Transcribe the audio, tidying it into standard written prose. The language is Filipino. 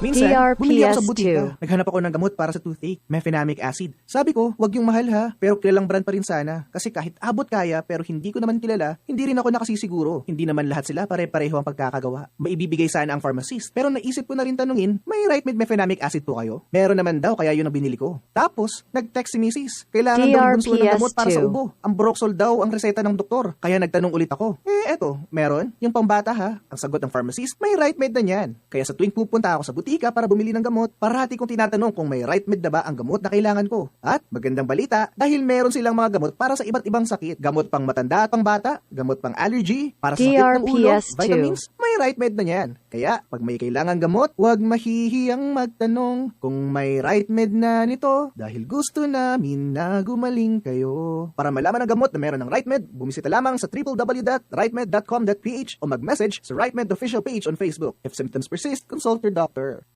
Minsan, bumili ako sa butika. DRPS2. Naghanap ako ng gamot para sa toothache, mefenamic acid. Sabi ko, wag yung mahal ha, pero kilalang brand pa rin sana. Kasi kahit abot kaya pero hindi ko naman kilala, hindi rin ako nakasisiguro. Hindi naman lahat sila pare-pareho ang pagkakagawa. Maibibigay sana ang pharmacist. Pero naisip ko na rin tanungin, may right med mefenamic acid po kayo? Meron naman daw kaya yun ang binili ko. Tapos, nag-text si Mrs. Kailangan daw bunso ng gamot para sa ubo. Ang Broxol daw ang reseta ng doktor. Kaya nagtanong ulit ako. Eto, meron? Yung pambata ha? Ang sagot ng pharmacist, may right med na yan. Kaya sa tuwing pupunta ako sa butika para bumili ng gamot, parati kong tinatanong kung may right med na ba ang gamot na kailangan ko. At magandang balita, dahil meron silang mga gamot para sa iba't ibang sakit. Gamot pang matanda at pang bata, gamot pang allergy, para sa sakit ng ulo, DRPS2. vitamins, may right med na yan. Kaya, pag may kailangan gamot, huwag mahihiyang magtanong kung may right med na nito dahil gusto namin na gumaling kayo. Para malaman ang gamot na meron ng right med, bumisita lamang sa www.rightmed.com.ph o mag-message sa RightMed official page on Facebook. If symptoms persist, consult your doctor.